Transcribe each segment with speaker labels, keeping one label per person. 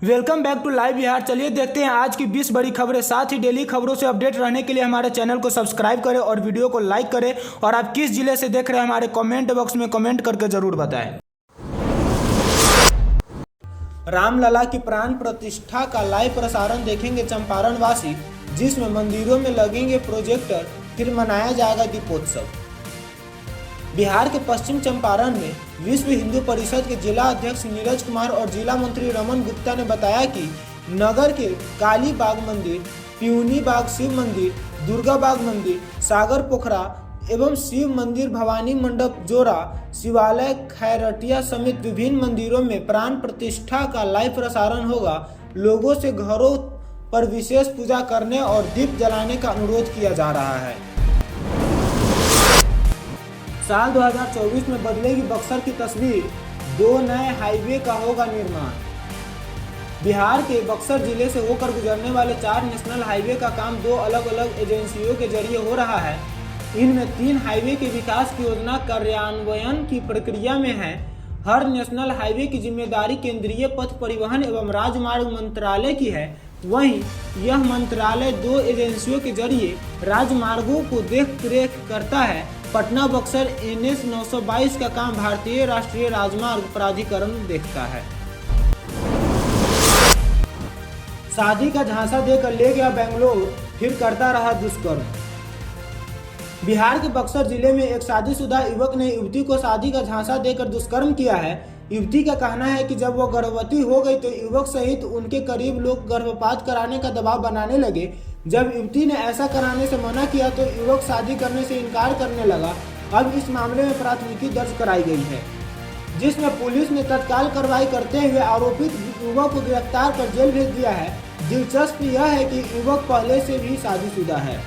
Speaker 1: Welcome back to live Bihar. चलिए देखते हैं आज की 20 बड़ी खबरें। साथ ही डेली खबरों से अपडेट रहने के लिए हमारे चैनल को सब्सक्राइब करें और वीडियो को लाइक करें। और आप किस जिले से देख रहे हैं हमारे कमेंट बॉक्स में कमेंट करके जरूर बताएं। रामलला की प्राण प्रतिष्ठा का लाइव प्रसारण देखेंगे चंपारण वासी, जिसमें मंदिरों में लगेंगे प्रोजेक्टर, फिर मनाया जाएगा दीपोत्सव। बिहार के पश्चिम चंपारण में विश्व हिंदू परिषद के जिला अध्यक्ष नीरज कुमार और जिला मंत्री रमन गुप्ता ने बताया कि नगर के काली बाग मंदिर, प्यूनी बाग शिव मंदिर, दुर्गा बाग मंदिर, सागर पोखरा एवं शिव मंदिर, भवानी मंडप जोरा, शिवालय खैरटिया समेत विभिन्न मंदिरों में प्राण प्रतिष्ठा का लाइव प्रसारण होगा। लोगों से घरों पर विशेष पूजा करने और दीप जलाने का अनुरोध किया जा रहा है। साल 2024 में बदलेगी बक्सर की तस्वीर, 2 नए हाईवे का होगा निर्माण। बिहार के बक्सर जिले से होकर गुजरने वाले 4 नेशनल हाईवे का काम 2 अलग अलग एजेंसियों के जरिए हो रहा है। इनमें 3 हाईवे के विकास की योजना कार्यान्वयन की प्रक्रिया में है। हर नेशनल हाईवे की जिम्मेदारी केंद्रीय पथ परिवहन एवं राजमार्ग मंत्रालय की है। वहीं यह मंत्रालय 2 एजेंसियों के जरिए राजमार्गों को देख रेख करता है। पटना बक्सर NH 922 का काम भारतीय राष्ट्रीय राजमार्ग प्राधिकरण देखता है। शादी का झांसा देकर ले गया बेंगलोर, फिर करता रहा दुष्कर्म। बिहार के बक्सर जिले में एक शादीशुदा युवक ने युवती को शादी का झांसा देकर दुष्कर्म किया है। युवती का कहना है कि जब वो गर्भवती हो गई तो युवक सहित उनके करीब लोग गर्भपात कराने का दबाव बनाने लगे। जब युवती ने ऐसा कराने से मना किया तो युवक शादी करने से इनकार करने लगा। अब इस मामले में प्राथमिकी दर्ज कराई गई है, जिसमें पुलिस ने तत्काल कार्रवाई करते हुए आरोपित युवक को गिरफ्तार कर जेल भेज दिया है। दिलचस्प यह है कि युवक पहले से भी शादीशुदा है।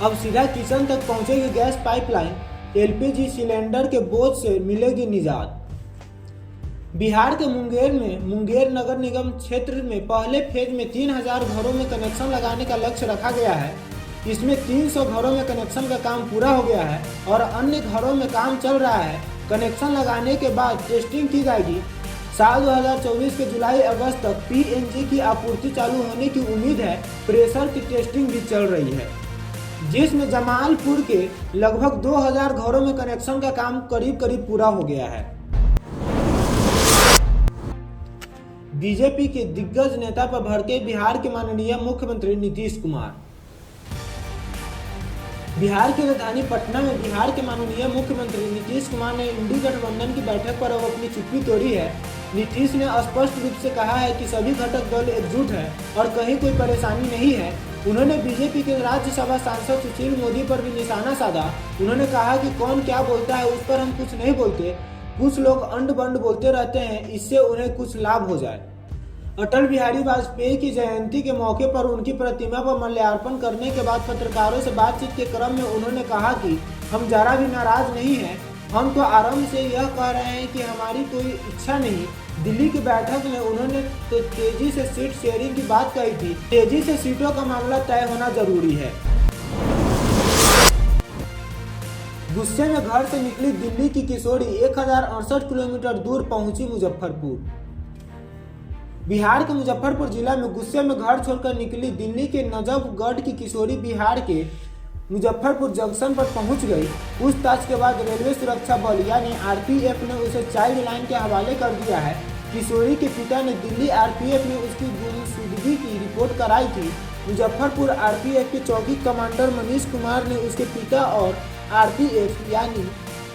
Speaker 1: अब सीधा किचन तक पहुंचेगी गैस पाइपलाइन, LPG सिलेंडर के बोझ से मिलेगी निजात। बिहार के मुंगेर में मुंगेर नगर निगम क्षेत्र में पहले फेज में 3000 घरों में कनेक्शन लगाने का लक्ष्य रखा गया है। इसमें 300 घरों में कनेक्शन का काम पूरा हो गया है और अन्य घरों में काम चल रहा है। कनेक्शन लगाने के बाद टेस्टिंग की जाएगी। साल 2024 के जुलाई अगस्त तक PNG की आपूर्ति चालू होने की उम्मीद है। प्रेशर की टेस्टिंग भी चल रही है, जिसमें जमालपुर के लगभग 2000 घरों में कनेक्शन का काम करीब पूरा हो गया है। बीजेपी के दिग्गज नेता पर भड़के बिहार के माननीय मुख्यमंत्री नीतीश कुमार। बिहार की राजधानी पटना में बिहार के माननीय मुख्यमंत्री नीतीश कुमार ने इंडी गठबंधन की बैठक पर अब अपनी चुप्पी तोड़ी है। नीतीश ने स्पष्ट रूप से कहा है कि सभी घटक दल एकजुट है और कहीं कोई परेशानी नहीं है। उन्होंने बीजेपी के राज्यसभा सांसद सुशील मोदी पर भी निशाना साधा। उन्होंने कहा कि कौन क्या बोलता है उस पर हम कुछ नहीं बोलते। कुछ लोग अंड बंड बोलते रहते हैं, इससे उन्हें कुछ लाभ हो जाए। अटल बिहारी वाजपेयी की जयंती के मौके पर उनकी प्रतिमा पर माल्यार्पण करने के बाद पत्रकारों से बातचीत के क्रम में उन्होंने कहा कि हम जरा भी नाराज नहीं हैं। हम तो आरंभ से यह कह रहे हैं कि हमारी कोई इच्छा नहीं। दिल्ली की बैठक में उन्होंने तो तेजी से सीट शेयरिंग की बात कही थी। तेजी से सीटों का मामला तय होना जरूरी है। गुस्से में घर से निकली दिल्ली की किशोरी 1068 किलोमीटर दूर पहुंची मुजफ्फरपुर। बिहार के मुजफ्फरपुर जिला में गुस्से में घर छोड़कर निकली दिल्ली के नजफगढ़ की किशोरी बिहार के मुजफ्फरपुर जंक्शन पर पहुंच गई। पूछताछ के बाद रेलवे सुरक्षा बल यानी RPF ने उसे चाइल्ड लाइन के हवाले कर दिया है। किशोरी के पिता ने दिल्ली RPF में उसकी गुमशुदगी की रिपोर्ट कराई थी। मुजफ्फरपुर RPF के चौकी कमांडर मनीष कुमार ने उसके पिता और RPF यानी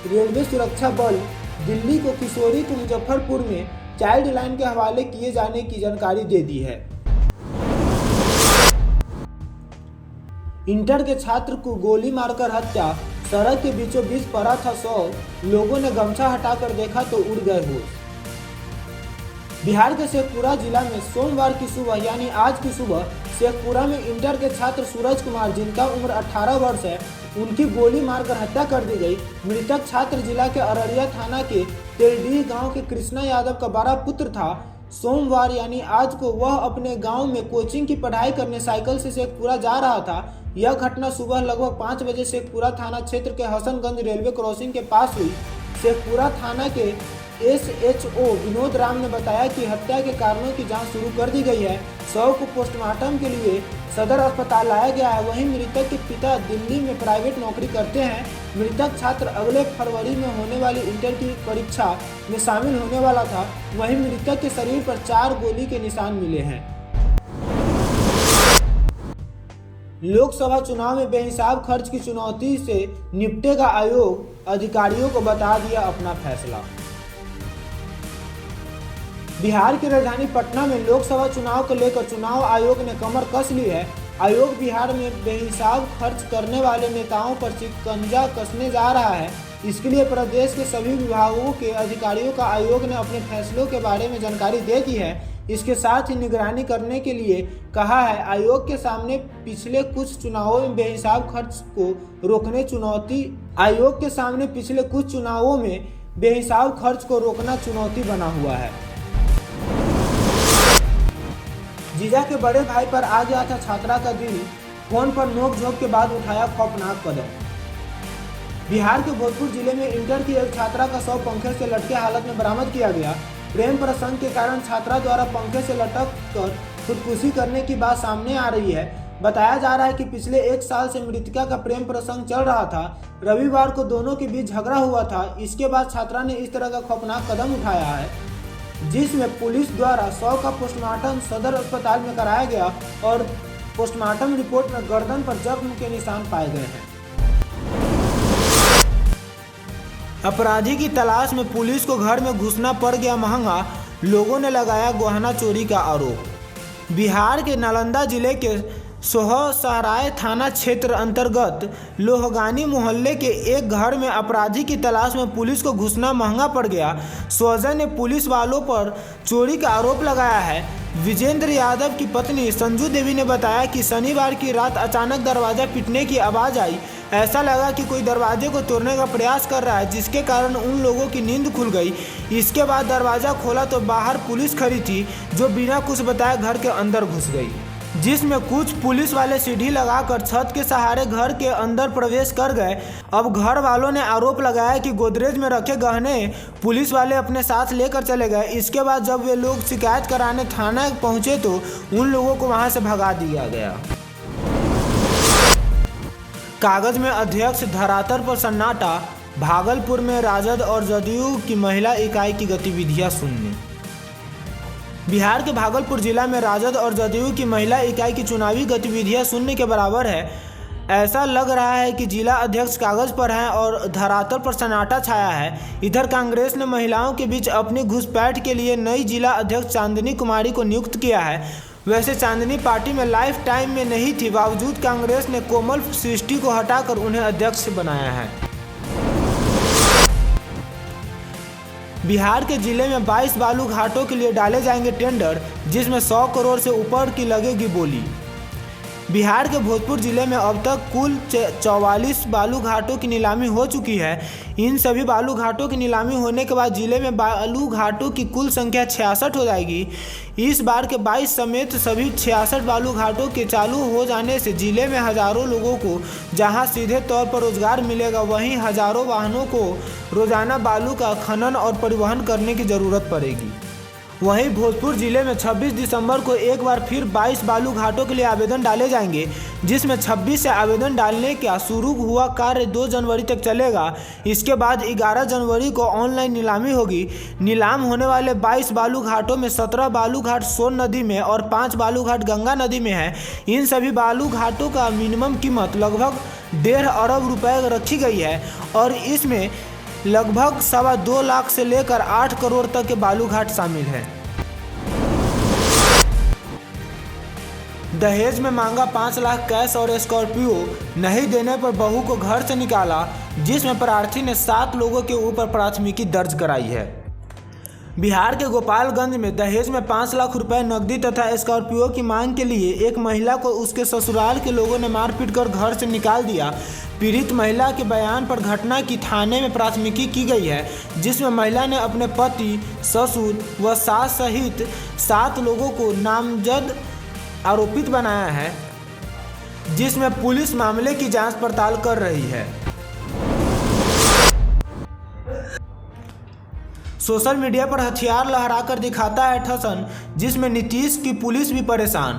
Speaker 1: रेलवे सुरक्षा बल दिल्ली को किशोरी को मुजफ्फरपुर में चाइल्ड लाइन के हवाले किए जाने की जानकारी दे दी है। इंटर के छात्र को गोली मारकर हत्या, सड़क के बीचों बीच पड़ा था 100। लोगों ने गमछा हटाकर देखा तो उड़ गए होश। बिहार के शेखपुरा जिला में सोमवार की सुबह यानी आज की सुबह शेखपुरा में इंटर के छात्र सूरज कुमार, जिनका उम्र 18 वर्ष है, उनकी गोली मारकर हत्या कर दी गई। मृतक छात्र जिला के अररिया थाना के तेलडीह गांव के कृष्णा यादव का बड़ा पुत्र था। सोमवार यानी आज को वह अपने गांव में कोचिंग की पढ़ाई करने साइकिल से शेखपुरा जा रहा था। यह घटना सुबह लगभग 5 बजे शेखपुरा थाना क्षेत्र के हसनगंज रेलवे क्रॉसिंग के पास हुई। शेखपुरा थाना के SHO विनोद राम ने बताया कि हत्या के कारणों की जांच शुरू कर दी गई है। शव को पोस्टमार्टम के लिए सदर अस्पताल लाया गया है। वहीं मृतक के पिता दिल्ली में प्राइवेट नौकरी करते हैं। मृतक छात्र अगले फरवरी में होने वाली इंटर की परीक्षा में शामिल होने वाला था। वहीं मृतक के शरीर पर 4 गोली के निशान मिले हैं। लोकसभा चुनाव में बेहिसाब खर्च की चुनौती से निपटेगा आयोग, अधिकारियों को बता दिया अपना फैसला। बिहार की राजधानी पटना में लोकसभा चुनाव को लेकर चुनाव आयोग ने कमर कस ली है। आयोग बिहार में बेहिसाब खर्च करने वाले नेताओं पर शिकंजा कसने जा रहा है। इसके लिए प्रदेश के सभी विभागों के अधिकारियों का आयोग ने अपने फैसलों के बारे में जानकारी दे दी है। इसके साथ ही निगरानी करने के लिए कहा है। आयोग के सामने पिछले कुछ चुनावों में बेहिसाब खर्च को रोकने चुनौती बना हुआ है। जीजा के बड़े भाई पर आ गया था छात्रा का दिल, फोन पर नोकझोंक के बाद उठाया खौफनाक कदम। बिहार के भोजपुर जिले में इंटर की एक छात्रा का शव पंखे से लटके हालत में बरामद किया गया। प्रेम प्रसंग के कारण छात्रा द्वारा पंखे से लटक कर खुदकुशी करने की बात सामने आ रही है। बताया जा रहा है कि पिछले 1 साल से मृतका का प्रेम प्रसंग चल रहा था। रविवार को दोनों के बीच झगड़ा हुआ था। इसके बाद छात्रा ने इस तरह का खौफनाक कदम उठाया है, जिसमें पुलिस द्वारा शव का पोस्टमार्टम सदर अस्पताल में कराया गया और पोस्टमार्टम रिपोर्ट में गर्दन पर जख्म के निशान पाए गए हैं। अपराधी की तलाश में पुलिस को घर में घुसना पड़ गया महंगा, लोगों ने लगाया गहना चोरी का आरोप। बिहार के नालंदा जिले के सोहसराय थाना क्षेत्र अंतर्गत लोहगानी मोहल्ले के एक घर में अपराधी की तलाश में पुलिस को घुसना महंगा पड़ गया। स्वजन ने पुलिस वालों पर चोरी का आरोप लगाया है। विजेंद्र यादव की पत्नी संजू देवी ने बताया कि शनिवार की रात अचानक दरवाजा पीटने की आवाज़ आई। ऐसा लगा कि कोई दरवाजे को तोड़ने का प्रयास कर रहा है, जिसके कारण उन लोगों की नींद खुल गई। इसके बाद दरवाज़ा खोला तो बाहर पुलिस खड़ी थी, जो बिना कुछ बताए घर के अंदर घुस गई, जिसमें कुछ पुलिस वाले सीढ़ी लगाकर छत के सहारे घर के अंदर प्रवेश कर गए। अब घर वालों ने आरोप लगाया कि गोदरेज में रखे गहने पुलिस वाले अपने साथ लेकर चले गए। इसके बाद जब वे लोग शिकायत कराने थाना पहुंचे तो उन लोगों को वहां से भगा दिया गया। कागज में अध्यक्ष धरातल पर सन्नाटा, भागलपुर में राजद और जदयू की महिला इकाई की गतिविधियां शून्य। बिहार के भागलपुर जिला में राजद और जदयू की महिला इकाई की चुनावी गतिविधियां शून्य के बराबर है। ऐसा लग रहा है कि जिला अध्यक्ष कागज पर हैं और धरातल पर सन्नाटा छाया है। इधर कांग्रेस ने महिलाओं के बीच अपनी घुसपैठ के लिए नई जिला अध्यक्ष चांदनी कुमारी को नियुक्त किया है। वैसे चांदनी पार्टी में लाइफ टाइम में नहीं थी, बावजूद कांग्रेस ने कोमल सृष्टि को हटाकर उन्हें अध्यक्ष बनाया है। बिहार के जिले में 22 बालू घाटों के लिए डाले जाएंगे टेंडर, जिसमें 100 करोड़ से ऊपर की लगेगी बोली। बिहार के भोजपुर जिले में अब तक कुल 44 बालू घाटों की नीलामी हो चुकी है। इन सभी बालू घाटों की नीलामी होने के बाद जिले में बालू घाटों की कुल संख्या 66 हो जाएगी। इस बार के 22 समेत सभी 66 बालू घाटों के चालू हो जाने से जिले में हजारों लोगों को जहां सीधे तौर पर रोजगार मिलेगा, वहीं हजारों वाहनों को रोजाना बालू का खनन और परिवहन करने की जरूरत पड़ेगी। वहीं भोजपुर जिले में 26 दिसंबर को एक बार फिर 22 बालू घाटों के लिए आवेदन डाले जाएंगे, जिसमें 26 से आवेदन डालने का शुरू हुआ कार्य 2 जनवरी तक चलेगा। इसके बाद 11 जनवरी को ऑनलाइन नीलामी होगी। नीलाम होने वाले 22 बालू घाटों में 17 बालू घाट सोन नदी में और 5 बालू घाट गंगा नदी में है। इन सभी बालू घाटों का मिनिमम कीमत लगभग 1.5 अरब रुपए रखी गई है और इसमें लगभग 2.25 लाख से लेकर 8 करोड़ तक के बालू घाट शामिल हैं। दहेज में मांगा 5 लाख कैश और स्कॉर्पियो, नहीं देने पर बहू को घर से निकाला, जिसमें प्रार्थी ने 7 लोगों के ऊपर प्राथमिकी दर्ज कराई है। बिहार के गोपालगंज में दहेज में 5 लाख रुपए नकदी तथा स्कॉर्पियो की मांग के लिए एक महिला को उसके ससुराल के लोगों ने मारपीट कर घर से निकाल दिया। पीड़ित महिला के बयान पर घटना की थाने में प्राथमिकी की गई है, जिसमें महिला ने अपने पति, ससुर व सास सहित 7 लोगों को नामजद आरोपित बनाया है, जिसमें पुलिस मामले की जांच पड़ताल कर रही है। सोशल मीडिया पर हथियार लहराकर दिखाता है ठसन, जिसमें नीतीश की पुलिस भी परेशान।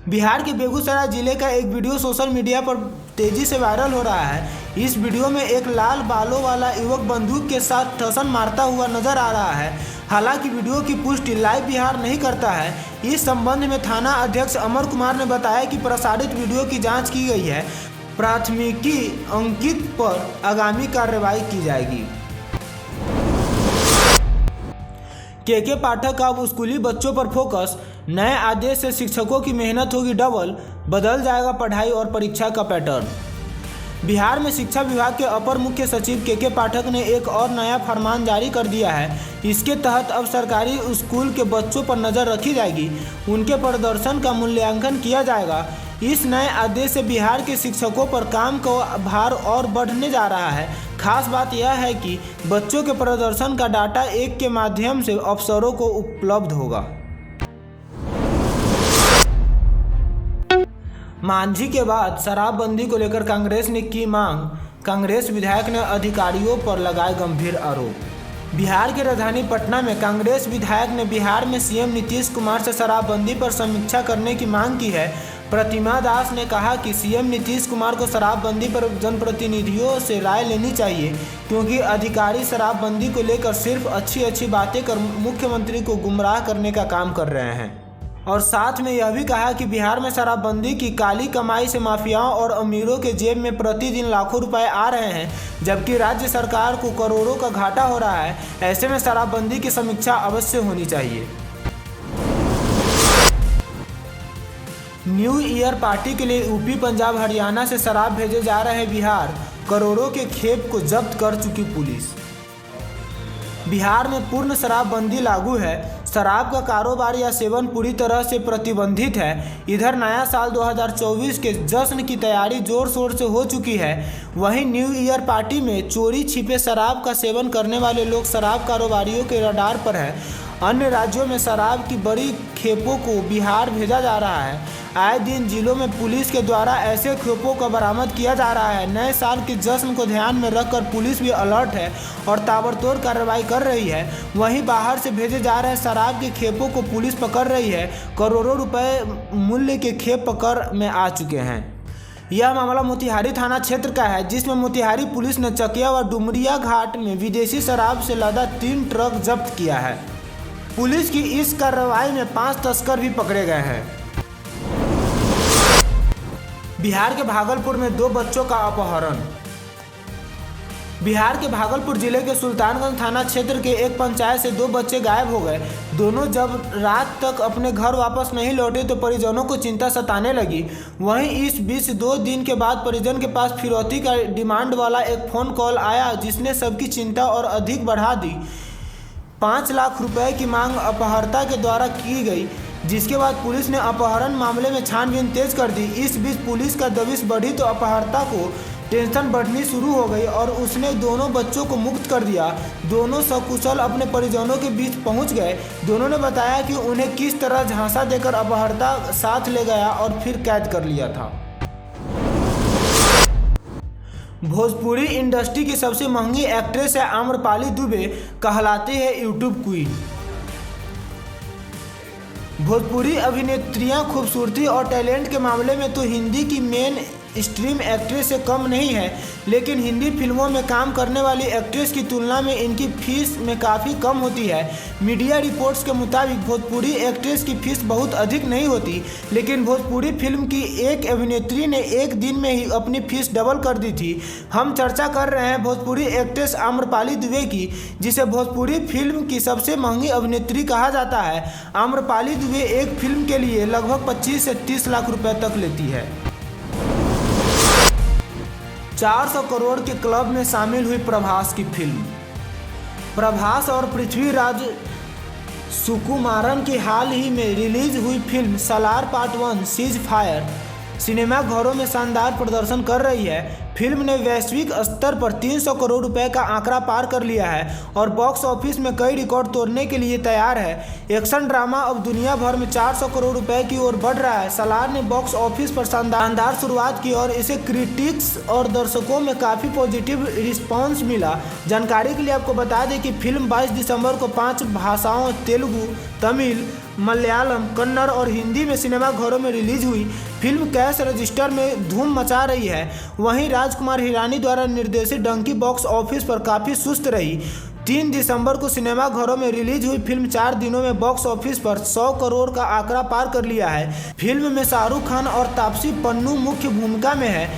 Speaker 1: बिहार के बेगूसराय जिले का एक वीडियो सोशल मीडिया पर तेजी से वायरल हो रहा है। इस वीडियो में एक लाल बालों वाला युवक बंदूक के साथ ठसन मारता हुआ नजर आ रहा है। हालांकि वीडियो की पुष्टि लाइव बिहार नहीं करता है। इस संबंध में थाना अध्यक्ष अमर कुमार ने बताया कि प्रसारित वीडियो की जांच की गई है। प्राथमिकी अंकित पर आगामी कार्रवाई की जाएगी। के पाठक अब स्कूली बच्चों पर फोकस। नए आदेश से शिक्षकों की मेहनत होगी डबल, बदल जाएगा पढ़ाई और परीक्षा का पैटर्न। बिहार में शिक्षा विभाग के अपर मुख्य सचिव के पाठक ने एक और नया फरमान जारी कर दिया है। इसके तहत अब सरकारी स्कूल के बच्चों पर नज़र रखी जाएगी, उनके प्रदर्शन का मूल्यांकन किया जाएगा। इस नए आदेश से बिहार के शिक्षकों पर काम का भार और बढ़ने जा रहा है। खास बात यह है कि बच्चों के प्रदर्शन का डाटा एक के माध्यम से अफसरों को उपलब्ध होगा। मांझी के बाद शराबबंदी को लेकर कांग्रेस ने की मांग। कांग्रेस विधायक ने अधिकारियों पर लगाए गंभीर आरोप। बिहार की राजधानी पटना में कांग्रेस विधायक ने बिहार में सीएम नीतीश कुमार से शराबबंदी पर समीक्षा करने की मांग की है। प्रतिमा दास ने कहा कि सीएम नीतीश कुमार को शराबबंदी पर जनप्रतिनिधियों से राय लेनी चाहिए, क्योंकि अधिकारी शराबबंदी को लेकर सिर्फ अच्छी बातें कर मुख्यमंत्री को गुमराह करने का काम कर रहे हैं। और साथ में यह भी कहा कि बिहार में शराबबंदी की काली कमाई से माफियाओं और अमीरों के जेब में प्रतिदिन लाखों रुपए आ रहे हैं, जबकि राज्य सरकार को करोड़ों का घाटा हो रहा है। ऐसे में शराबबंदी की समीक्षा अवश्य होनी चाहिए। न्यू ईयर पार्टी के लिए यूपी, पंजाब, हरियाणा से शराब भेजे जा रहे बिहार। करोड़ों के खेप को जब्त कर चुकी पुलिस। बिहार में पूर्ण शराबबंदी लागू है। शराब का कारोबार या सेवन पूरी तरह से प्रतिबंधित है। इधर नया साल 2024 के जश्न की तैयारी जोर शोर से हो चुकी है। वहीं न्यू ईयर पार्टी में चोरी छिपे शराब का सेवन करने वाले लोग शराब कारोबारियों के रडार पर है। अन्य राज्यों में शराब की बड़ी खेपों को बिहार भेजा जा रहा है। आए दिन जिलों में पुलिस के द्वारा ऐसे खेपों को बरामद किया जा रहा है। नए साल के जश्न को ध्यान में रखकर पुलिस भी अलर्ट है और ताबड़तोड़ कार्रवाई कर रही है। वहीं बाहर से भेजे जा रहे शराब के खेपों को पुलिस पकड़ रही है। करोड़ों रुपए मूल्य के खेप पकड़ में आ चुके हैं। यह मामला मोतिहारी थाना क्षेत्र का है, जिसमें मोतिहारी पुलिस ने चकिया व डुमरिया घाट में विदेशी शराब से लदा 3 ट्रक जब्त किया है। पुलिस की इस कार्रवाई में 5 तस्कर भी पकड़े गए हैं। बिहार के भागलपुर में 2 बच्चों का अपहरण। बिहार के भागलपुर जिले के सुल्तानगंज थाना क्षेत्र के एक पंचायत से 2 बच्चे गायब हो गए। दोनों जब रात तक अपने घर वापस नहीं लौटे तो परिजनों को चिंता सताने लगी। वहीं इस बीच 2 दिन के बाद परिजन के पास फिरौती का डिमांड वाला एक फ़ोन कॉल आया, जिसने सबकी चिंता और अधिक बढ़ा दी। 5 लाख रुपए की मांग अपहर्ता के द्वारा की गई, जिसके बाद पुलिस ने अपहरण मामले में छानबीन तेज कर दी। इस बीच पुलिस का दबिश बढ़ी तो अपहर्ता को टेंशन बढ़नी शुरू हो गई और उसने दोनों बच्चों को मुक्त कर दिया। दोनों सकुशल अपने परिजनों के बीच पहुंच गए। दोनों ने बताया कि उन्हें किस तरह झांसा देकर अपहर्ता साथ ले गया और फिर कैद कर लिया था। भोजपुरी इंडस्ट्री की सबसे महंगी एक्ट्रेस है आम्रपाली दुबे, कहलाती है यूट्यूब क्वीन। भोजपुरी अभिनेत्रियां खूबसूरती और टैलेंट के मामले में तो हिंदी की मेन स्ट्रीम एक्ट्रेस से कम नहीं है, लेकिन हिंदी फिल्मों में काम करने वाली एक्ट्रेस की तुलना में इनकी फीस में काफ़ी कम होती है। मीडिया रिपोर्ट्स के मुताबिक भोजपुरी एक्ट्रेस की फीस बहुत अधिक नहीं होती, लेकिन भोजपुरी फिल्म की एक अभिनेत्री ने एक दिन में ही अपनी फीस डबल कर दी थी। हम चर्चा कर रहे हैं भोजपुरी एक्ट्रेस आम्रपाली दुबे की, जिसे भोजपुरी फिल्म की सबसे महंगी अभिनेत्री कहा जाता है। आम्रपाली दुबे एक फिल्म के लिए लगभग 25 से 30 लाख रुपए तक लेती है। 400 करोड़ के क्लब में शामिल हुई प्रभास की फिल्म। प्रभास और पृथ्वीराज सुकुमारन की हाल ही में रिलीज हुई फिल्म सालार पार्ट 1 सीज फायर सिनेमा घरों में शानदार प्रदर्शन कर रही है। फिल्म ने वैश्विक स्तर पर 300 करोड़ रुपए का आंकड़ा पार कर लिया है और बॉक्स ऑफिस में कई रिकॉर्ड तोड़ने के लिए तैयार है। एक्शन ड्रामा अब दुनिया भर में 400 करोड़ रुपए की ओर बढ़ रहा है। सालार ने बॉक्स ऑफिस पर शानदार शुरुआत की और इसे क्रिटिक्स और दर्शकों में काफ़ी पॉजिटिव रिस्पांस मिला। जानकारी के लिए आपको बता दें कि फिल्म 22 दिसंबर को 5 भाषाओं तेलुगु, तमिल, मलयालम, कन्नड़ और हिंदी में सिनेमा घरों में रिलीज हुई। फिल्म कैश रजिस्टर में धूम मचा रही है। वहीं राजकुमार हिरानी द्वारा निर्देशित डंकी बॉक्स ऑफिस पर काफ़ी सुस्त रही। 3 दिसंबर को सिनेमा घरों में रिलीज हुई फिल्म 4 दिनों में बॉक्स ऑफिस पर 100 करोड़ का आंकड़ा पार कर लिया है। फिल्म में शाहरुख खान और तापसी पन्नू मुख्य भूमिका में है।